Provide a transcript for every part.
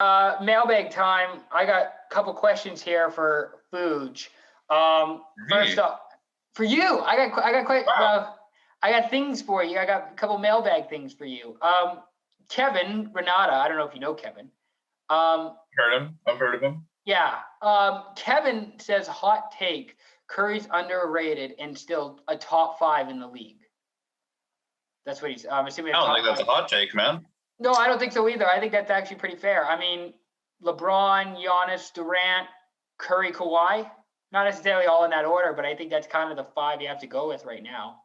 Mailbag time. I got a couple questions here for Fuj. First up, for you, I got quite I got things for you. I got a couple mailbag things for you. Kevin Renata, I don't know if you know Kevin. Heard him. I've heard of him. Yeah. Kevin says hot take. Curry's underrated and still a top 5 in the league. That's what he's assuming. I don't think that's a hot take, man. No, I don't think so either. I think that's actually pretty fair. I mean, LeBron, Giannis, Durant, Curry, Kawhi, not necessarily all in that order, but I think that's kind of the 5 you have to go with right now.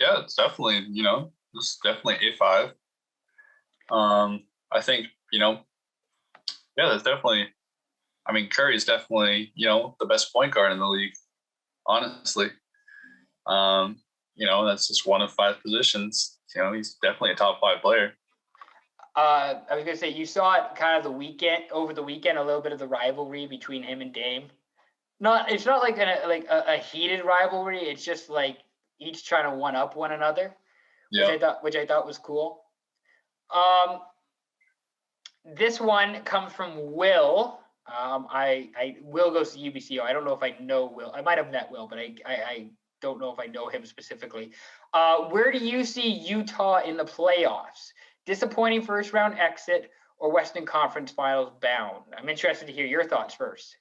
Yeah, it's definitely, it's definitely a 5. I think, yeah, that's definitely, I mean, Curry's definitely, the best point guard in the league, honestly. That's just one of 5 positions. He's definitely a top 5 player. I was gonna say you saw it kind of over the weekend, a little bit of the rivalry between him and Dame. It's not like a heated rivalry. It's just like each trying to one up one another, which I thought was cool. This one comes from Will. Will goes to UBCO. I don't know if I know Will. I might have met Will, but I don't know if I know him specifically. Where do you see Utah in the playoffs? Disappointing first round exit or Western Conference Finals bound? I'm interested to hear your thoughts first.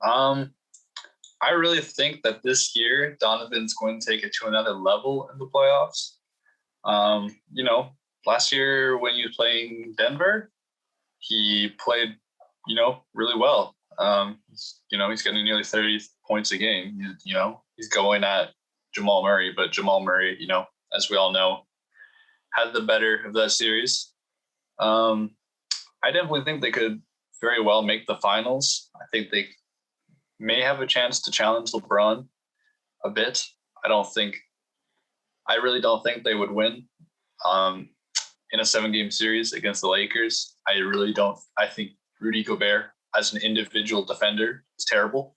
I really think that this year Donovan's going to take it to another level in the playoffs. Last year when he was playing Denver, he played, really well. He's getting nearly 30 points a game. He's going at Jamal Murray, but Jamal Murray, as we all know, had the better of that series. I definitely think they could very well make the finals. I think they may have a chance to challenge LeBron a bit. I really don't think they would win in a 7-game series against the Lakers. I think Rudy Gobert as an individual defender is terrible.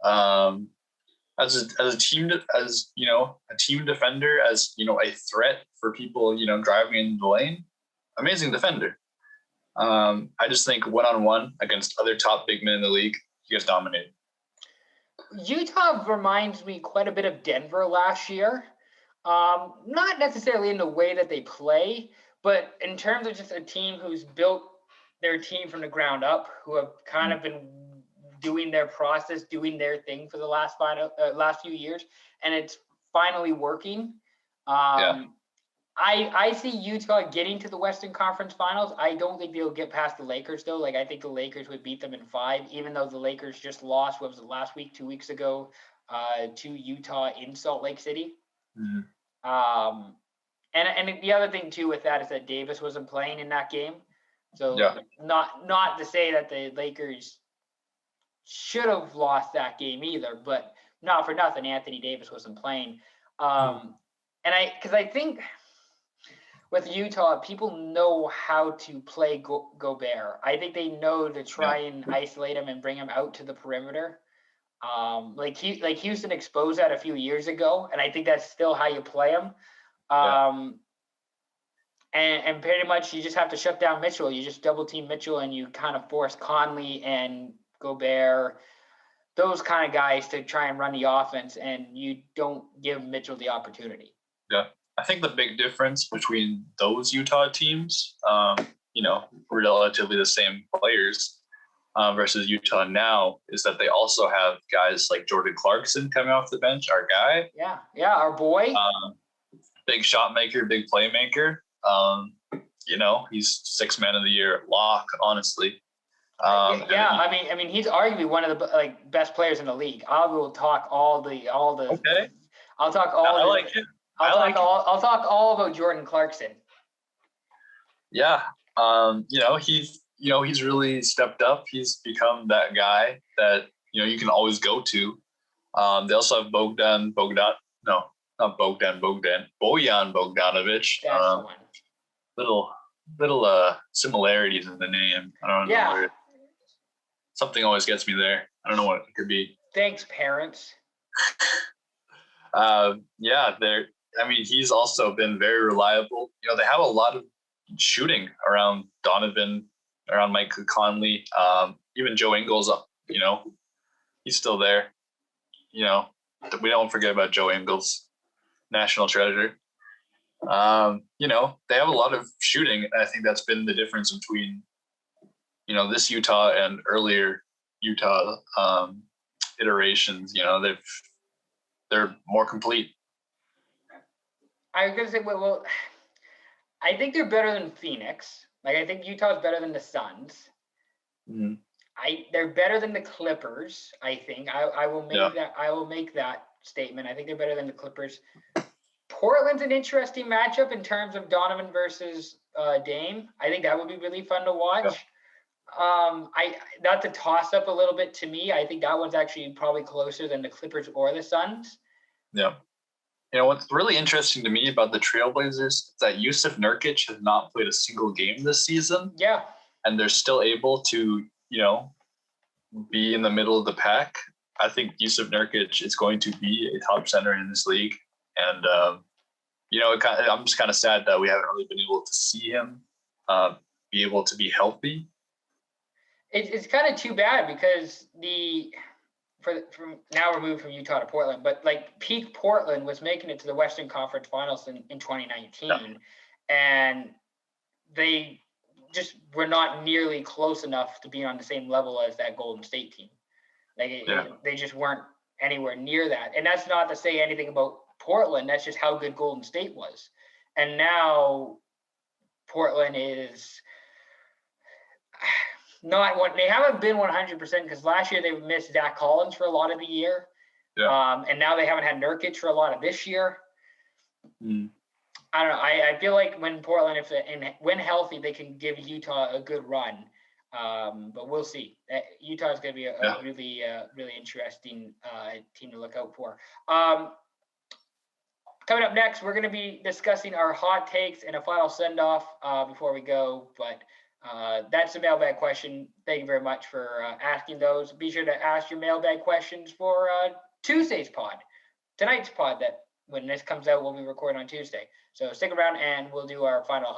As a team defender, as a threat for people driving in the lane, amazing defender. I just think one-on-one against other top big men in the league, he gets dominated. Utah reminds me quite a bit of Denver last year. Not necessarily in the way that they play, but in terms of just a team who's built their team from the ground up, who have kind of been doing their process, doing their thing for the last few years, and it's finally working. I see Utah getting to the Western Conference Finals. I don't think they'll get past the Lakers, though. I think the Lakers would beat them in 5, even though the Lakers just lost, 2 weeks ago, to Utah in Salt Lake City. Mm-hmm. And the other thing, too, with that is that Davis wasn't playing in that game. So not to say that the Lakers should have lost that game either, but not for nothing, Anthony Davis wasn't playing. Because I think with Utah, people know how to play Gobert. I think they know to try and isolate him and bring him out to the perimeter. Like Houston exposed that a few years ago, and I think that's still how you play him. And pretty much you just have to shut down Mitchell. You just double team Mitchell, and you kind of force Conley and Gobert, those kind of guys, to try and run the offense, and you don't give Mitchell the opportunity. Yeah. I think the big difference between those Utah teams, relatively the same players versus Utah now, is that they also have guys like Jordan Clarkson coming off the bench, our guy. Yeah, our boy. Big shot maker, big playmaker. He's 6th man of the year lock, honestly. I mean, he's arguably one of the best players in the league. I will talk all the. Okay. I'll talk all. I like it. I'll talk all about Jordan Clarkson. Yeah. He's really stepped up. He's become that guy that, you can always go to. They also have Bojan Bogdanovic. Little similarities in the name. I don't know. Yeah. Something always gets me there. I don't know what it could be. Thanks, parents. He's also been very reliable. They have a lot of, shooting around Donovan, around Mike Conley, even Joe Ingles. He's still there. We don't forget about Joe Ingles, national treasure. They have a lot of shooting. I think that's been the difference between, this Utah and earlier Utah iterations. They're more complete. I was gonna say, well, I think they're better than Phoenix. Like, I think Utah's better than the Suns. Mm-hmm. They're better than the Clippers. I think I will make that. I will make that statement. I think they're better than the Clippers. Portland's an interesting matchup in terms of Donovan versus Dame. I think that would be really fun to watch. Yeah. That's a toss up a little bit to me. I think that one's actually probably closer than the Clippers or the Suns. Yeah. What's really interesting to me about the Trailblazers is that Jusuf Nurkic has not played a single game this season. Yeah. And they're still able to, be in the middle of the pack. I think Jusuf Nurkic is going to be a top center in this league. And, I'm just kind of sad that we haven't really been able to see him be able to be healthy. It's kind of too bad because from now we're moving from Utah to Portland, but like peak Portland was making it to the Western Conference Finals in 2019, and they just were not nearly close enough to be on the same level as that Golden State team. They just weren't anywhere near that. And that's not to say anything about Portland. That's just how good Golden State was. And now Portland is not what they haven't been 100% because last year they missed Zach Collins for a lot of the year. Yeah. And now they haven't had Nurkic for a lot of this year. Mm. I don't know. I feel like when Portland, when healthy, they can give Utah a good run. But we'll see. Utah is going to be a really, really interesting team to look out for. Coming up next, we're going to be discussing our hot takes and a final send-off before we go. But that's the mailbag question. Thank you very much for asking those. Be sure to ask your mailbag questions for Tuesday's pod. Tonight's pod that when this comes out, we'll be recording on Tuesday. So stick around and we'll do our final